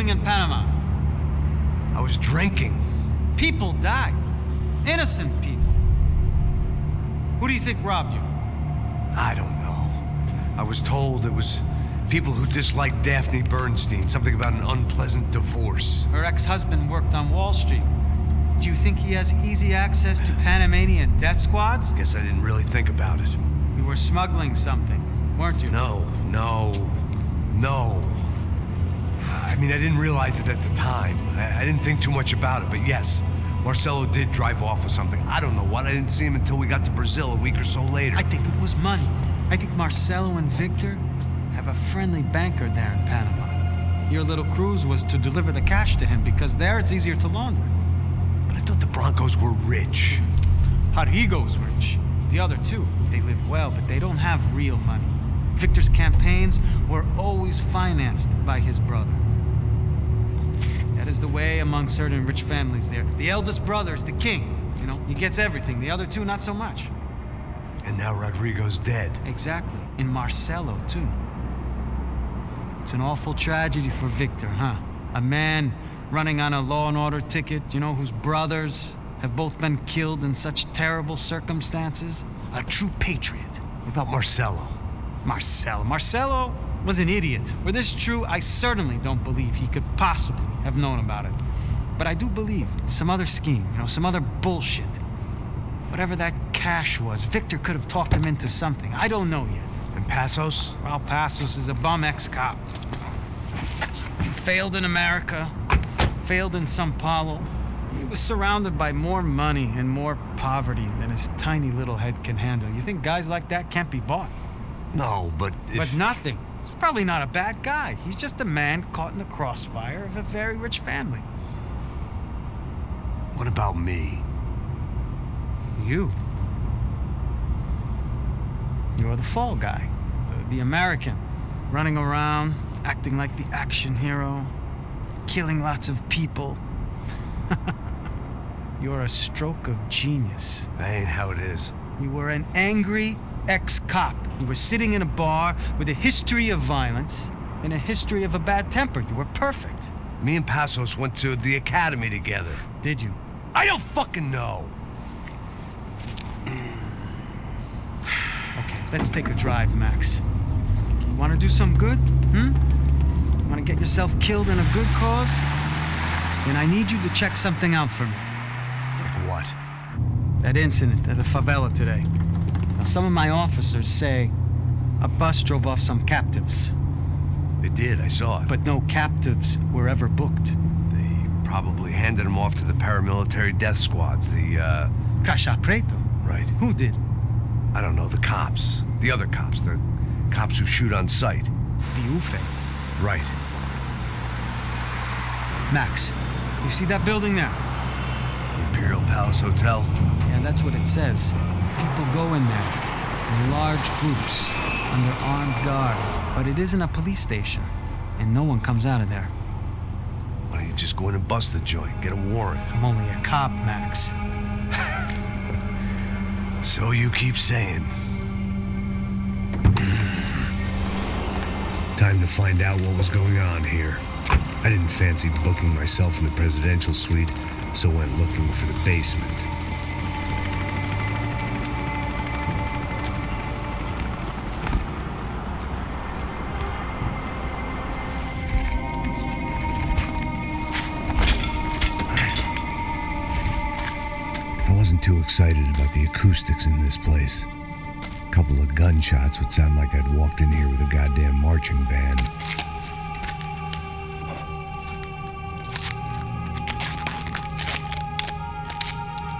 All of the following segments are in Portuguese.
doing in Panama? I was drinking. People died. Innocent people. Who do you think robbed you? I don't know. I was told it was people who disliked Daphne Bernstein, something about an unpleasant divorce. Her ex-husband worked on Wall Street. Do you think he has easy access to Panamanian death squads? Guess I didn't really think about it. You were smuggling something, weren't you? No. I mean, I didn't realize it at the time. I didn't think too much about it, but yes, Marcelo did drive off with something. I don't know what. I didn't see him until we got to Brazil a week or so later. I think it was money. I think Marcelo and Victor have a friendly banker there in Panama. Your little cruise was to deliver the cash to him because there it's easier to launder. But I thought the Broncos were rich. Rodrigo's rich. The other two, they live well, but they don't have real money. Victor's campaigns were always financed by his brother. That is the way among certain rich families there. The eldest brother is the king. You know, he gets everything. The other two, not so much. And now Rodrigo's dead. Exactly. And Marcelo, too. It's an awful tragedy for Victor, huh? A man running on a law and order ticket, you know, whose brothers have both been killed in such terrible circumstances. A true patriot. What about Marcelo? Marcelo was an idiot. Were this true, I certainly don't believe he could possibly have known about it. But I do believe some other scheme, you know, some other bullshit. Whatever that cash was, Victor could have talked him into something. I don't know yet. And Passos? Well, Passos is a bum ex-cop. He failed in America, failed in São Paulo. He was surrounded by more money and more poverty than his tiny little head can handle. You think guys like that can't be bought? No, but if... But nothing. He's probably not a bad guy. He's just a man caught in the crossfire of a very rich family. What about me? You. You're the fall guy. The American. Running around, acting like the action hero. Killing lots of people. You're a stroke of genius. That ain't how it is. You were an angry ex-cop. You were sitting in a bar with a history of violence and a history of a bad temper. You were perfect. Me and Passos went to the academy together. Did you? I don't fucking know. Okay, let's take a drive, Max. You want to do some good? Want to get yourself killed in a good cause? Then I need you to check something out for me. Like what? That incident at the favela today. Now, some of my officers say a bus drove off some captives. They did, I saw it. But no captives were ever booked. They probably handed them off to the paramilitary death squads, the, Caixa Preto? Right. Who did? I don't know, the cops. The other cops, the cops who shoot on sight. The UFE. Right. Max, you see that building there? Imperial Palace Hotel? Yeah, that's what it says. People go in there, in large groups, under armed guard. But it isn't a police station, and no one comes out of there. Why don't you just go in and bust the joint, get a warrant? I'm only a cop, Max. So you keep saying. Time to find out what was going on here. I didn't fancy booking myself in the presidential suite, so went looking for the basement. I wasn't too excited about the acoustics in this place. A couple of gunshots would sound like I'd walked in here with a goddamn marching band.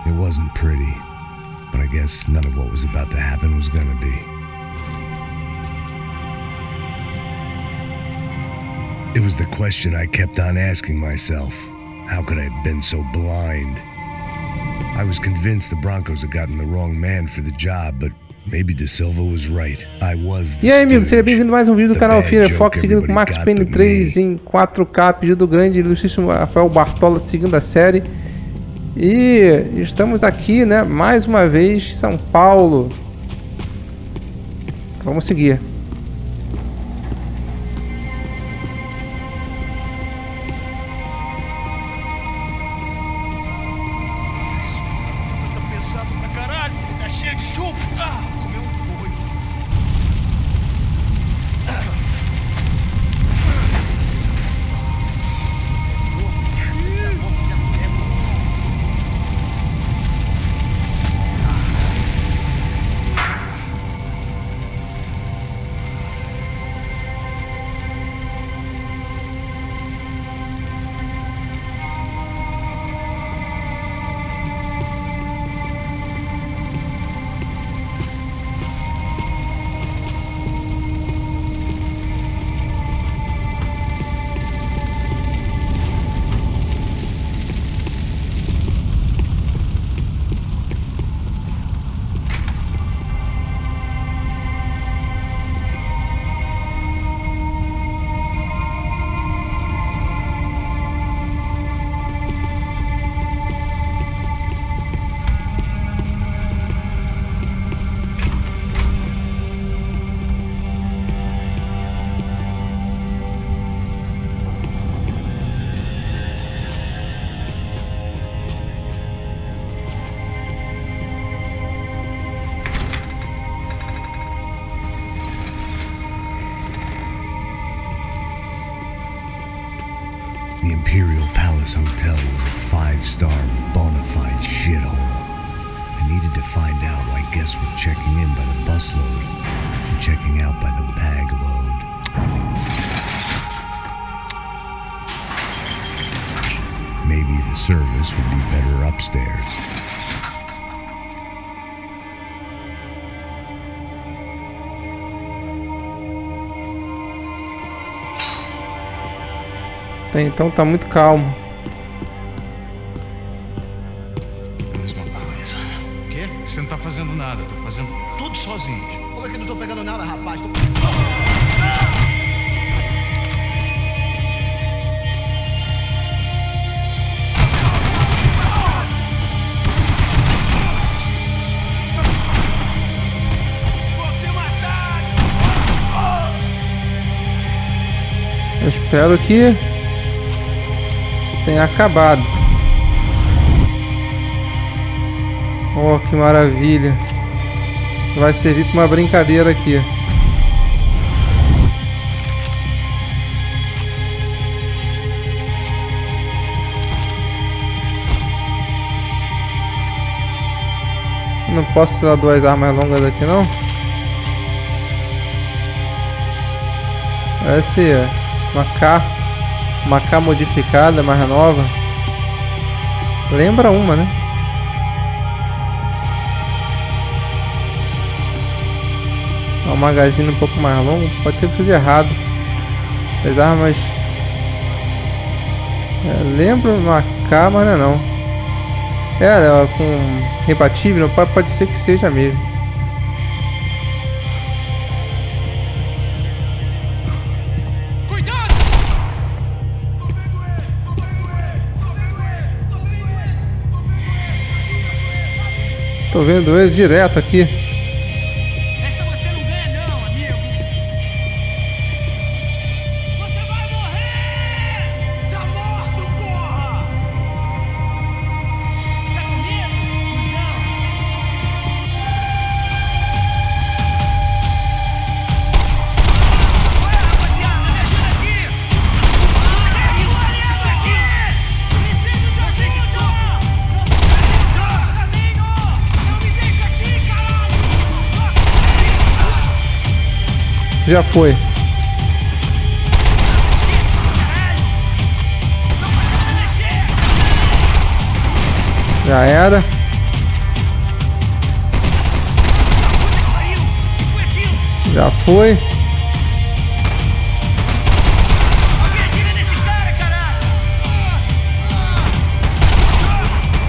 It wasn't pretty, but I guess none of what was about to happen was gonna be. It was the question I kept on asking myself. How could I have been so blind? I was convinced the Broncos had gotten the wrong man for the job, but maybe De Silva was right. I was the E aí, amigo, seja bem-vindo a mais um vídeo do canal Firefox, seguindo com Max Payne 3 em 4K, pedido do grande ilustríssimo Rafael Bartola, segunda série. E estamos aqui, né, mais uma vez, São Paulo. Vamos seguir. cachorro! Comeu um boi. The Imperial Palace Hotel was a five-star bona fide shithole. I needed to find out why guests were checking in by the busload and checking out by the bag load. Maybe the service would be better upstairs. Então tá muito calmo. Mesma coisa. O quê? Você não tá fazendo nada, tô fazendo tudo sozinho. Como é que não tô pegando nada, rapaz? Eu espero que tenha acabado. Oh, que maravilha. Isso vai servir para uma brincadeira aqui. Não posso tirar duas armas longas aqui, não? Parece uma K modificada, mais nova. Lembra uma, né? Um magazine um pouco mais longo. Pode ser que eu fiz errado. As armas lembra uma K, mas não é não. Ela com rebatível, pode ser que seja mesmo. Tô vendo ele direto aqui. Esta você não ganha não, amigo. Você vai morrer! Tá morto, porra! Tá com medo, cuzão? Ué, rapaziada, me ajuda aqui! Preciso de vocês estão! Já foi. Já era. Já foi.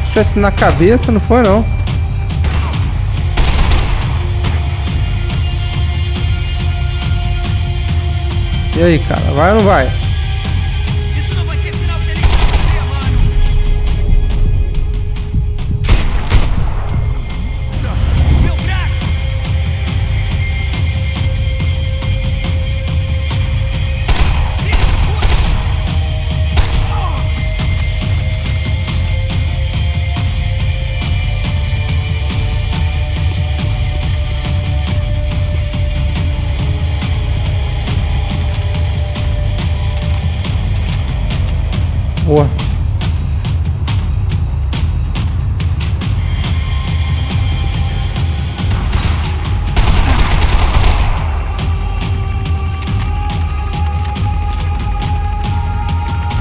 Se tivesse na cabeça, não foi não. E aí, cara, vai ou não vai? Isso não vai ter final feliz pra você, mano. Meu braço!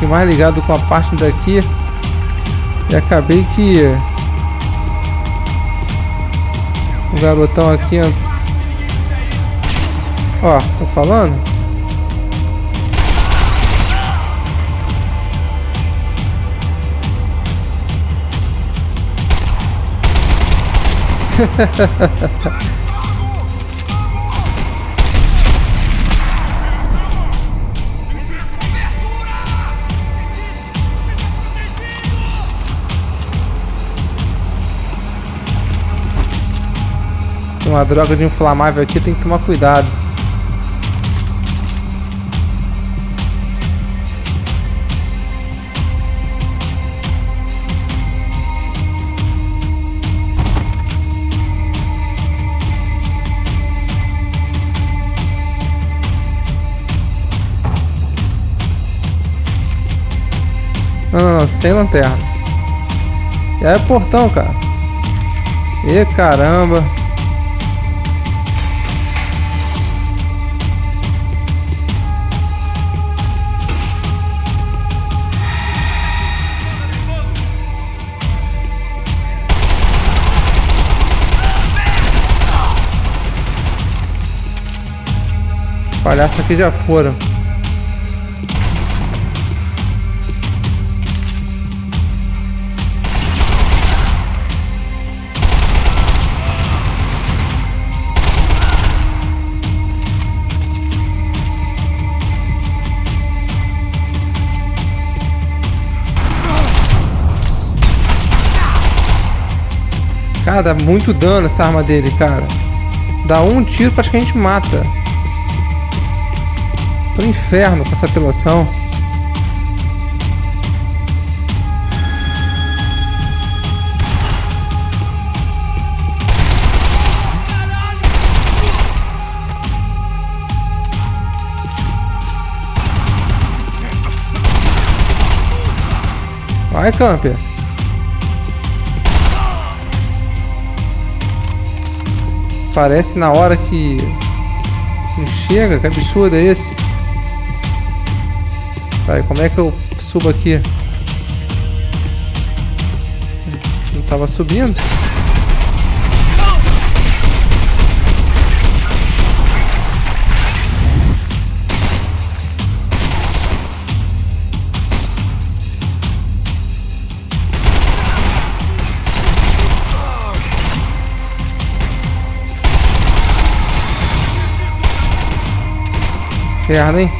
fiquei mais ligado com a parte daqui e acabei que o garotão aqui, ó, tô falando. Tem uma droga de inflamável aqui, tem que tomar cuidado. Não, sem lanterna. E aí é portão, cara. E caramba. Os palhaços aqui já foram. Cara, dá muito dano essa arma dele, cara. Dá um tiro, praticamente mata. Tô no inferno com essa apelação. Vai, camper. Parece na hora que chega, que absurdo é esse? Tá, e como é que eu subo aqui? Não tava subindo? Inferno, hein?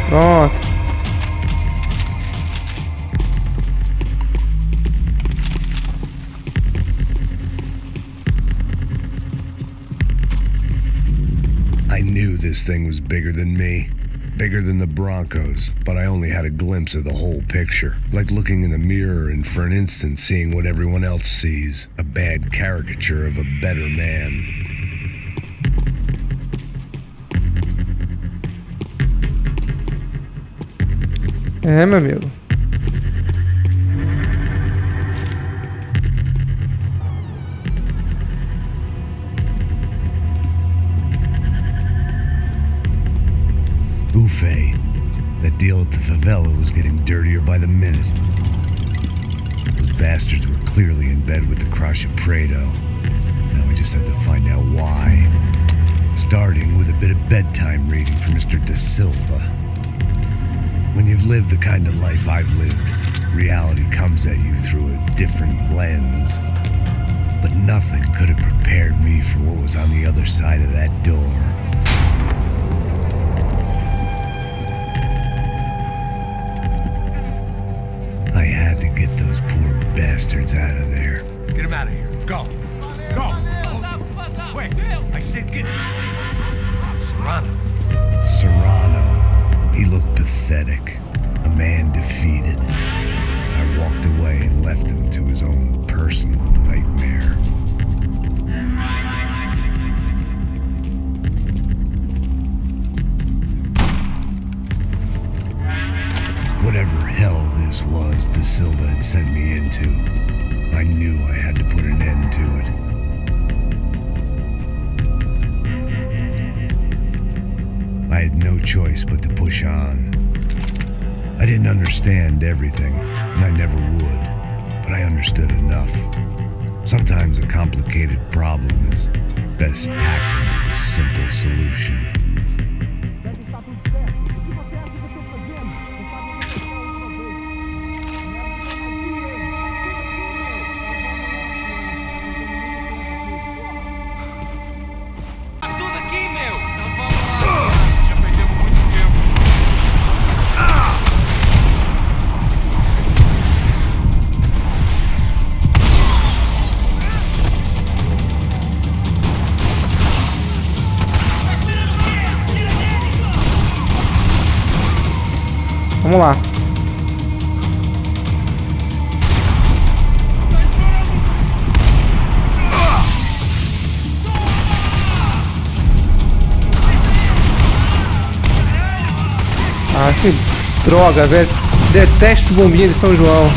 Pronto. I knew this thing was bigger than me. Bigger than the Broncos, but I only had a glimpse of the whole picture. Like looking in the mirror and for an instant seeing what everyone else sees. A bad caricature of a better man. É, meu amigo. Buffet. That deal at the favela was getting dirtier by the minute. Those bastards were clearly in bed with the Crush of Prado. Now we just had to find out why. Starting with a bit of bedtime reading for Mr. Da Silva. When you've lived the kind of life I've lived, reality comes at you through a different lens. But nothing could have prepared me for what was on the other side of that door. I had to get those poor bastards out of there. Get him out of here. Go. Go. Wait. I said get... Serrano. Serrano. He looked pathetic. A man defeated. I walked away and left him to his own personal nightmare. Whatever hell this was Da Silva had sent me into, I knew I had to put an end to it. I had no choice but to push on. I didn't understand everything, and I never would, but I understood enough. Sometimes a complicated problem is best tackled with a simple solution. Tudo aqui, meu! Então vamos lá, já perdemos muito tempo. Vamos lá. Ah, que droga, velho. Detesto bombinha de São João.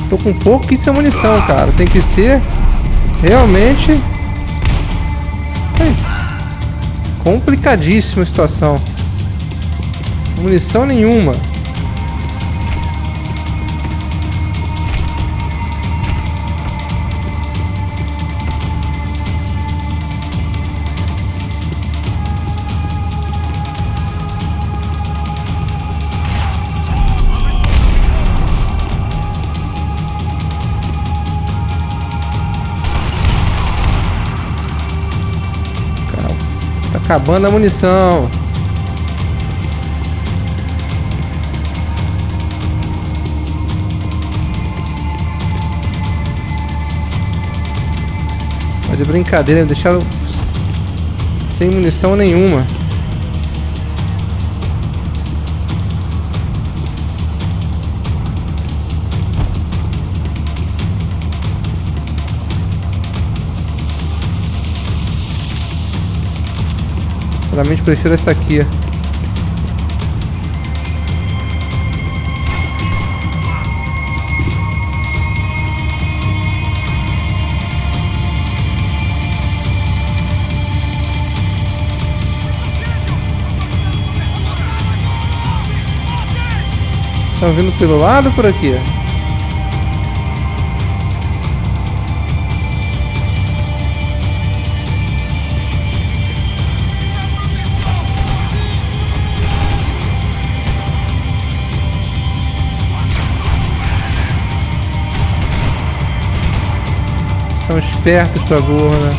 Tô com pouquíssima munição, cara. Tem que ser realmente complicadíssima a situação. Munição nenhuma. Acabando a munição. Tá de brincadeira, deixaram sem munição nenhuma. Sinceramente prefiro essa aqui. Estão vindo pelo lado ou por aqui? São espertos pra burro, né?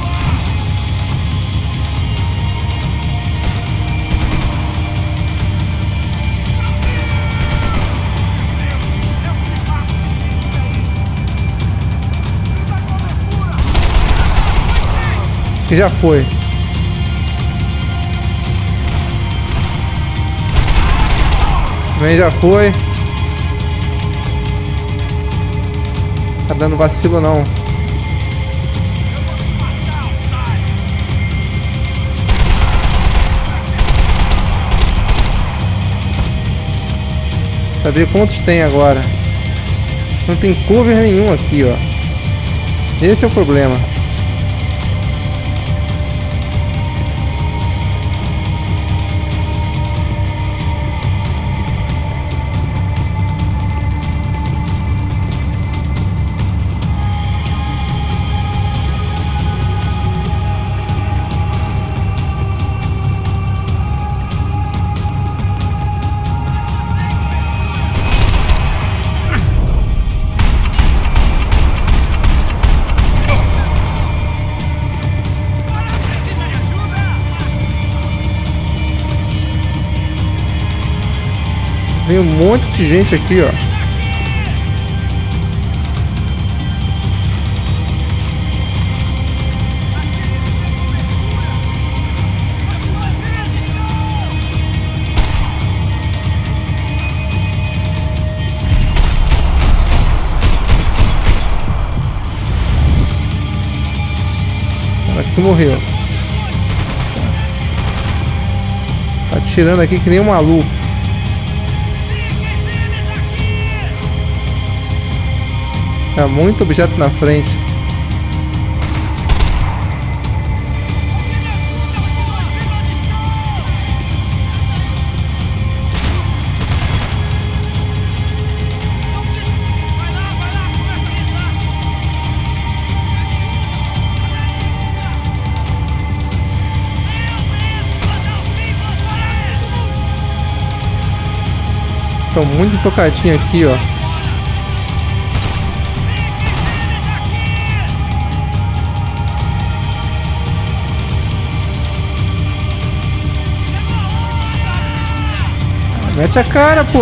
Que já foi. Também já foi. Tá dando vacilo não. Saber quantos tem agora. Não tem cover nenhum aqui, ó. Esse é o problema. Vem um monte de gente aqui, ó. Aqui morreu. Tá atirando aqui que nem um maluco. Tá muito objeto na frente. Tô muito tocadinho aqui, ó. Mete a cara, pô.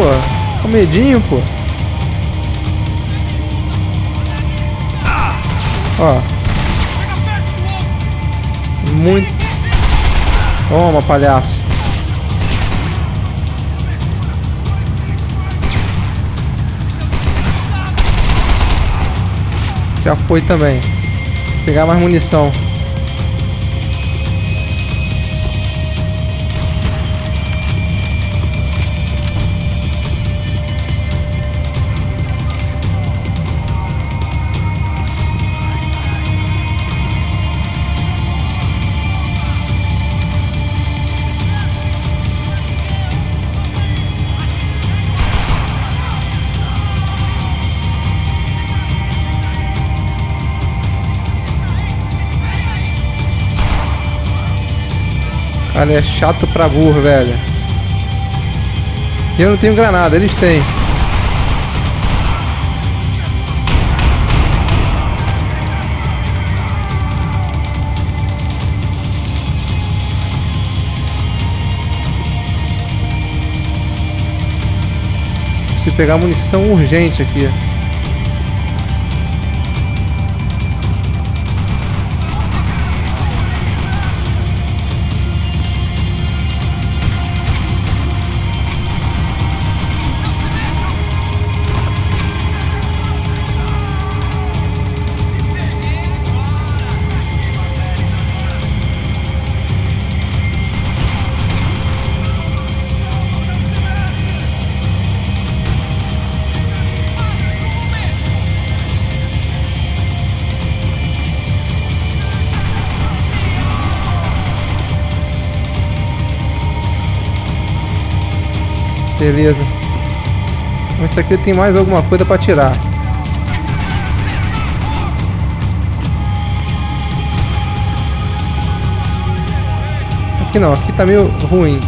Com medinho, pô. Ó. Muito. Toma, palhaço. Já foi também. Vou pegar mais munição. Cara, é chato pra burro, velho. Eu não tenho granada, eles têm. Preciso pegar munição urgente aqui. Beleza. Mas isso aqui tem mais alguma coisa pra tirar. Aqui não, aqui tá meio ruim.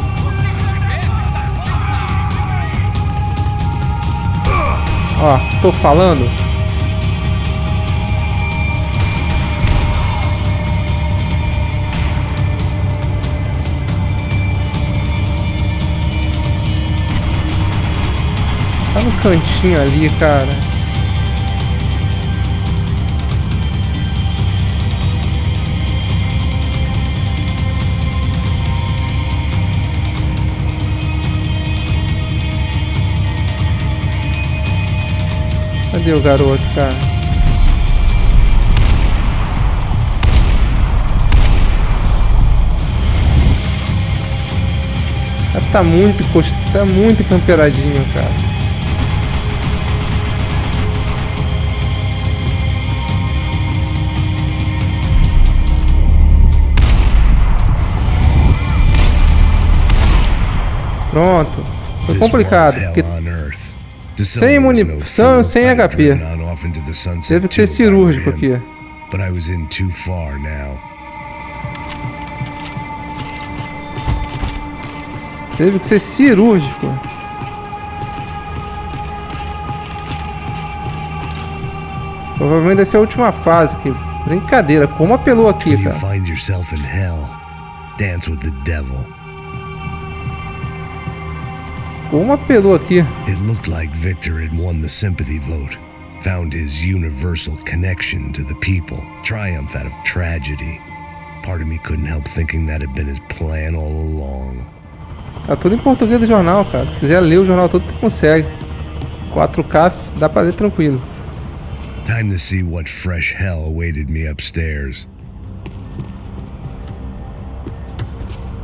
Ó, tô falando. Tá no cantinho ali, cara. Cadê o garoto, cara? Tá muito camperadinho, cara. Pronto. Foi complicado, porque sem munição, sem HP. Teve que ser cirúrgico aqui. Teve que ser cirúrgico. Provavelmente deve ser a última fase aqui. Brincadeira, como apelou aqui, cara. Como apelou aqui? It looked like Victor had won the sympathy vote, found his universal connection to the people, triumph out of tragedy. Part of me couldn't help thinking that had been his plan all along. Tá tudo em português do jornal, cara. Se quiser ler o jornal todo, tu consegue. 4K dá pra ler tranquilo. Time to see what fresh hell awaited me upstairs.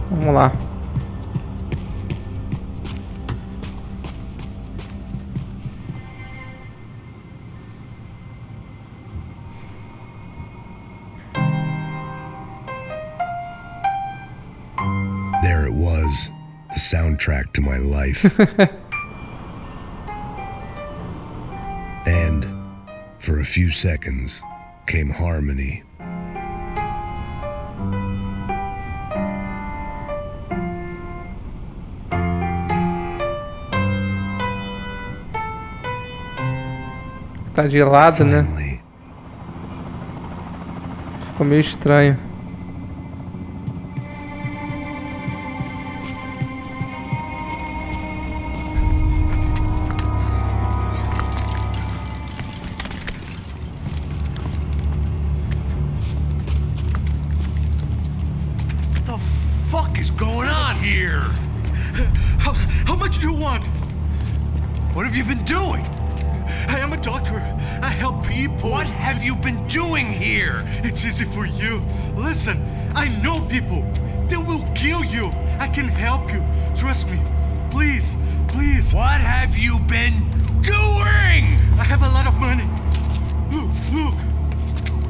Vamos lá. was, the soundtrack to my life. And, for a few seconds, came harmony. Tá de lado, né? Finally, Ficou meio estranho. What the fuck is going on here? How much do you want? What have you been doing? I am a doctor. I help people. What have you been doing here? It's easy for you. Listen, I know people. They will kill you. I can help you. Trust me. Please, please. What have you been doing? I have a lot of money. Look, look.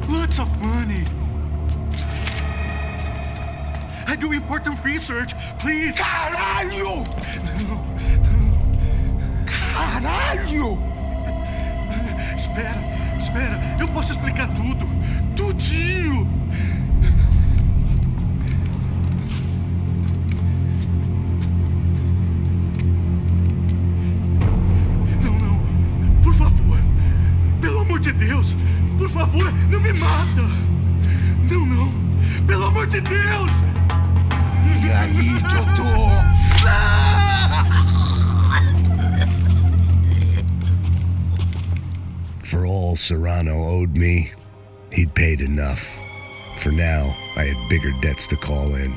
Lots of money. I do important research. Please. Caralho! Caralho! Espera, eu posso explicar tudo. Tudinho. Não, por favor. Pelo amor de Deus, por favor, não me mata. Não, pelo amor de Deus. E aí, doutor? for all Serrano owed me, he'd paid enough. For now, I had bigger debts to call in.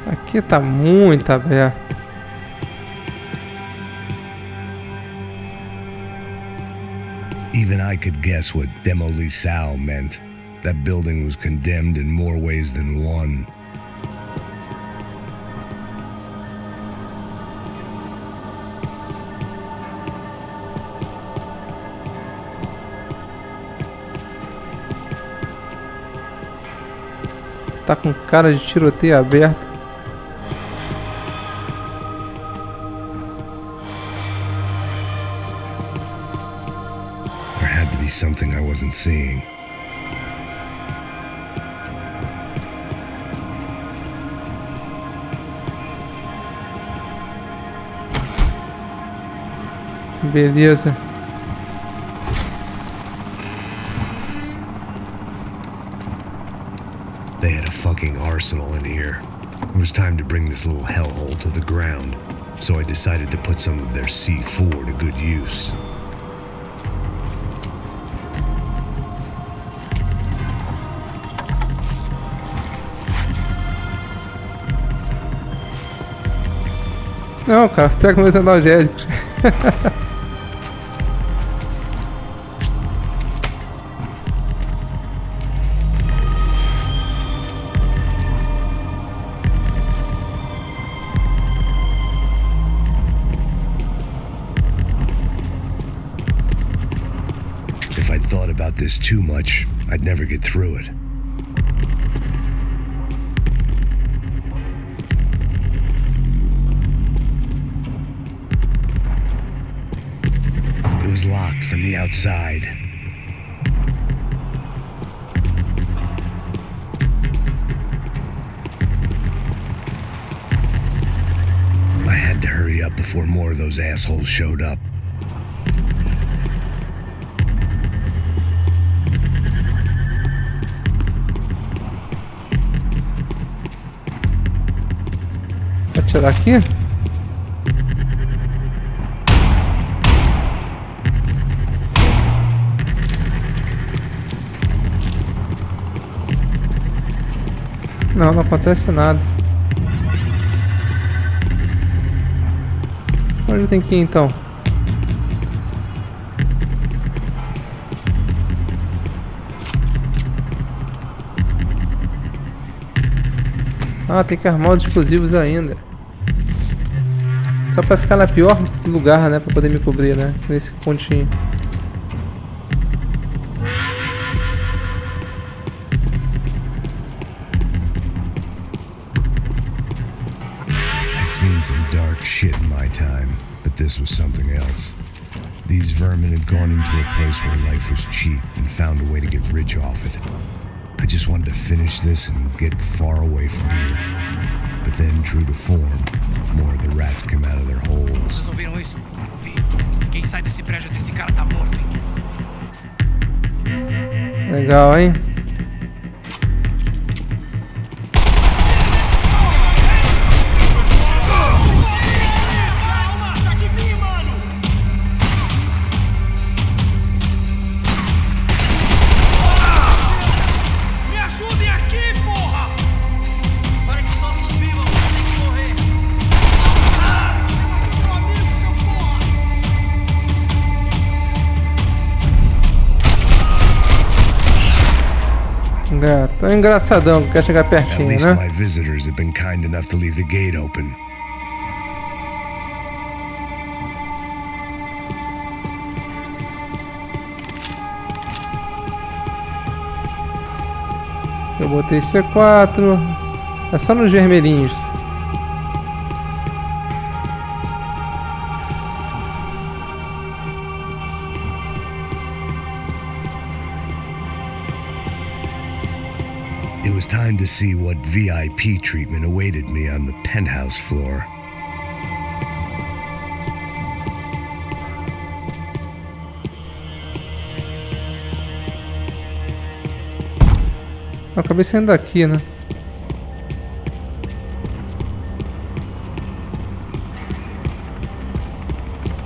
Aqui tá muito aberto. Even I could guess what demolição meant. That building was condemned in more ways than one. Tá com cara de tiroteio aberto. There had to be something I wasn't seeing. Beleza. They had a fucking arsenal in here. It was time to bring this little hellhole to the ground, so I decided to put some of their C4 to good use. Não, cara, pega meus analgésicos. If I'd thought about this too much, I'd never get through it. It was locked from the outside. I had to hurry up before more of those assholes showed up. Vou atirar aqui. Não, não acontece nada. Onde tem que ir então? Ah, tem que armar os explosivos ainda. Só pra ficar na pior lugar, né? Pra poder me cobrir, né? Aqui nesse pontinho. I'd seen some dark shit in my time, but this was something else. These vermin had gone into a place where life was cheap and found a way to get rich off it. I just wanted to finish this and get far away from here. But then, true to form, more of the rats came out of their holes. Vocês ouviram isso? Vi. Quem sai desse prédio desse cara tá morto, hein? Legal, hein? É, tão engraçadão que quer chegar At pertinho, least né? my visitors have been kind enough to leave the gate open. Eu botei C4. É só nos vermelhinhos. It was time to see what VIP treatment awaited me on the penthouse floor. Eu acabei saindo daqui, né?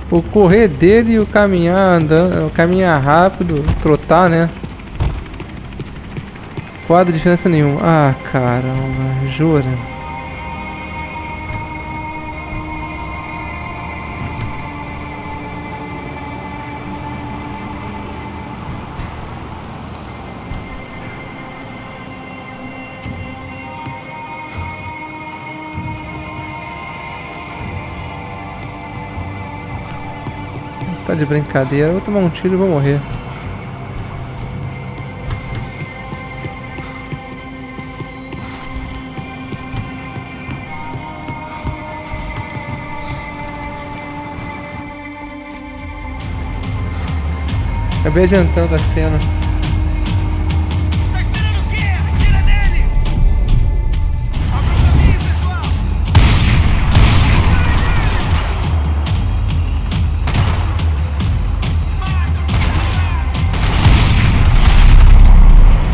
O correr dele e o caminhar andando, o caminhar rápido, trotar, né? Quadro de diferença nenhuma. Ah, caramba, jura? Tá de brincadeira, eu vou tomar um tiro e vou morrer. Acabei adiantando a cena. Tá esperando o quê? Atira nele! Abra o caminho, pessoal!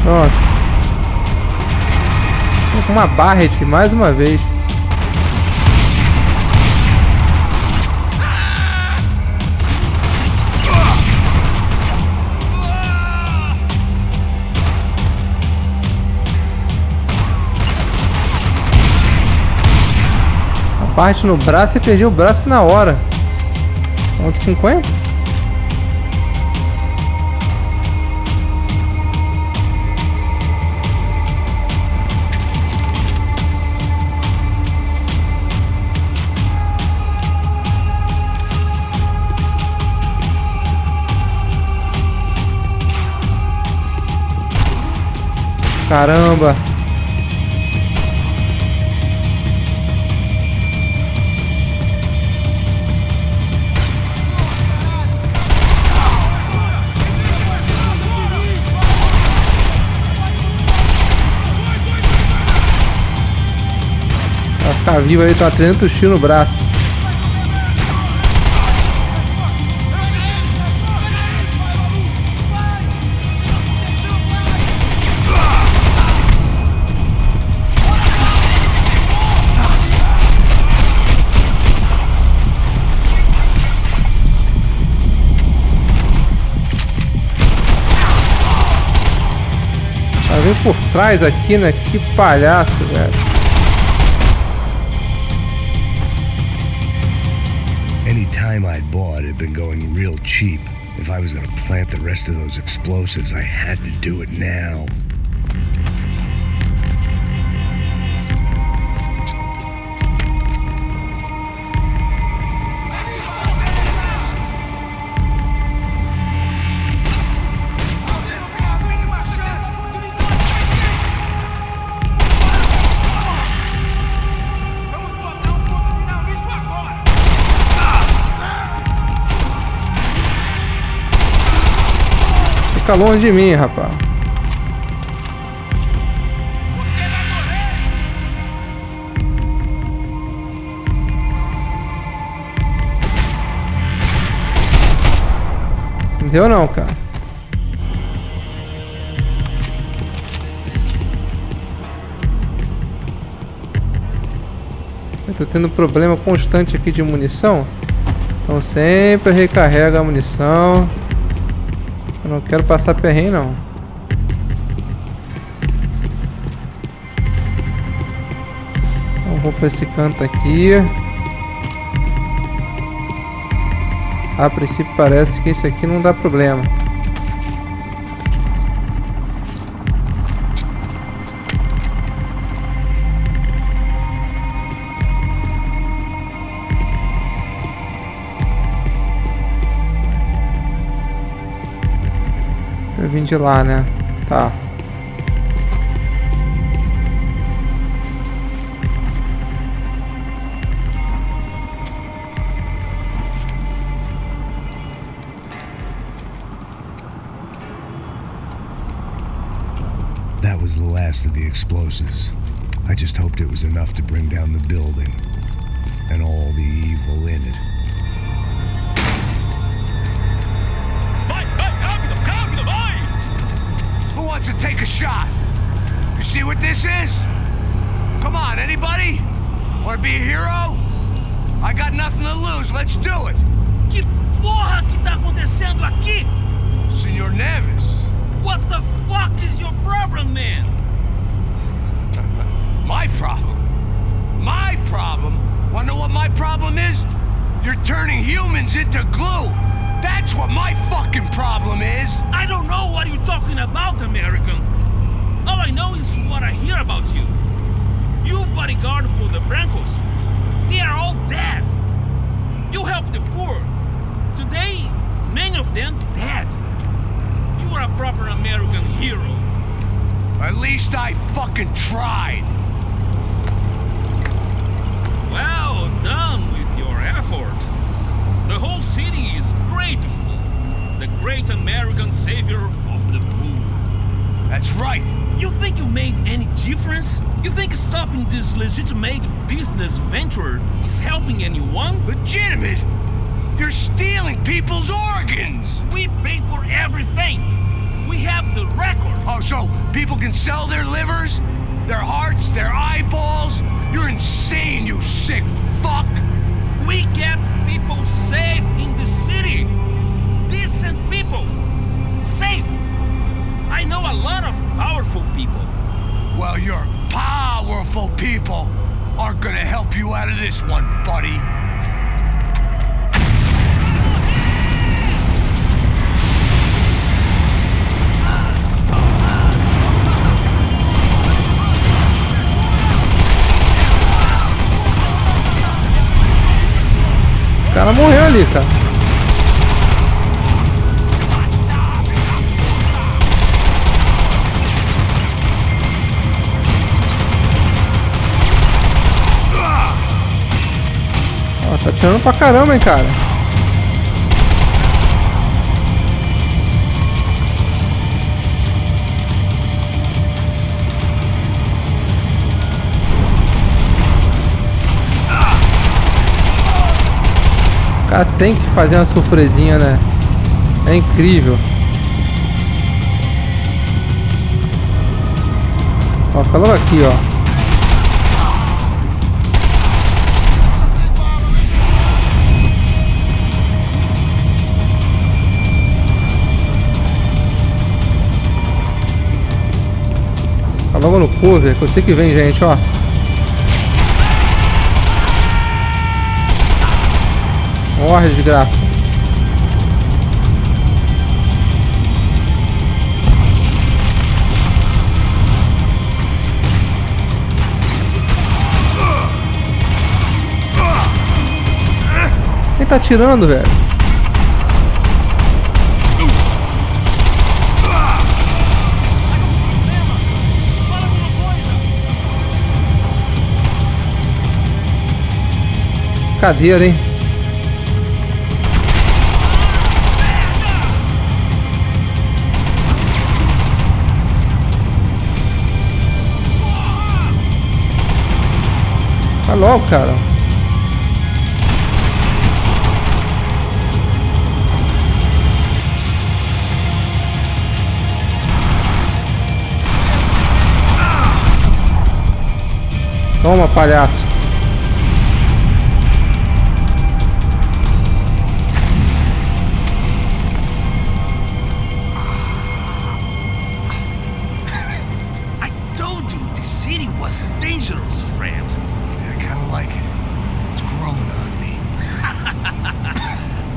Pronto. Tô com uma Barret mais uma vez. Parte no braço e perdi o braço na hora. 1,50? Caramba! Tá vivo aí, tá 300 tiros no braço. Tá vindo por trás aqui, né? Que palhaço, velho. Any time I'd bought had been going real cheap. If I was gonna plant the rest of those explosives, I had to do it now. fica longe de mim, rapaz. Você vai morrer! Não deu não, cara. Eu tô tendo problema constante aqui de munição. Então sempre recarrega a munição. Eu não quero passar perrengue não. Então vou para esse canto aqui. A princípio parece que esse aqui não dá problema. Eu vim de lá, né? Tá. That was the last of the explosives. I just hoped it was enough to bring down the building and all the evil in it. Who wants to take a shot? You see what this is? Come on, anybody? Want to be a hero? I got nothing to lose, let's do it. Que porra que tá acontecendo aqui? Senor Neves. What the fuck is your problem, man? My problem? My problem? Wanna know what my problem is? You're turning humans into glue. That's what my fucking problem is. I don't know what you're talking about, American. All I know is what I hear about you. You bodyguard for the Brancos. They are all dead. You help the poor. Today, many of them dead. You are a proper American hero. At least I fucking tried. Well done with your effort. The whole city is grateful. The great American savior of the poor. That's right. You think you made any difference? You think stopping this legitimate business venture is helping anyone? Legitimate? You're stealing people's organs! We pay for everything. We have the record. Oh, so people can sell their livers? Their hearts? Their eyeballs? You're insane, you sick fuck! We kept people safe in the city. Decent people. Safe. I know a lot of powerful people. Well, your powerful people aren't gonna help you out of this one, buddy. O cara morreu ali, cara. Ó, tá atirando pra caramba, hein, cara. O cara tem que fazer uma surpresinha, né? É incrível. Ó, fica logo aqui, ó. Fica logo no cover, que eu sei que vem gente, ó. Morre, desgraça. Quem tá atirando, velho? Cadeira, hein? Vai logo, cara. Toma, palhaço. I told you the city was dangerous, friend. Yeah, I kinda like it. It's growing on me.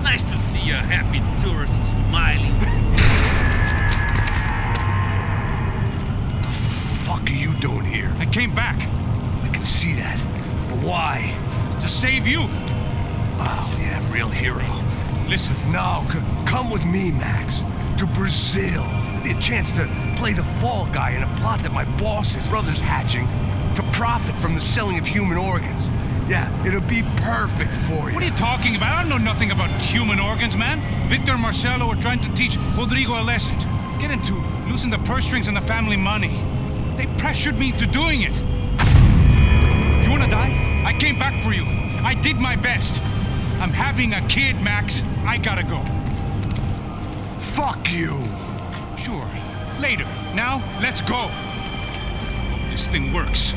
Nice to see a happy tourist smiling. What the fuck are you doing here? I came back I can see that. But why? to save you. Wow, yeah, real hero. Listen, Now, come with me, Max. To Brazil. Be a chance to play the fall guy in a plot that my boss's brother's hatching to profit from the selling of human organs. Yeah, it'll be perfect for you. what are you talking about? I don't know nothing about human organs, man. Victor and Marcelo were trying to teach Rodrigo a lesson. Get into losing the purse strings and the family money. They pressured me into doing it. You wanna die? I came back for you. I did my best. I'm having a kid, Max. I gotta go. Fuck you! Sure. Later. Now, let's go. Hope this thing works.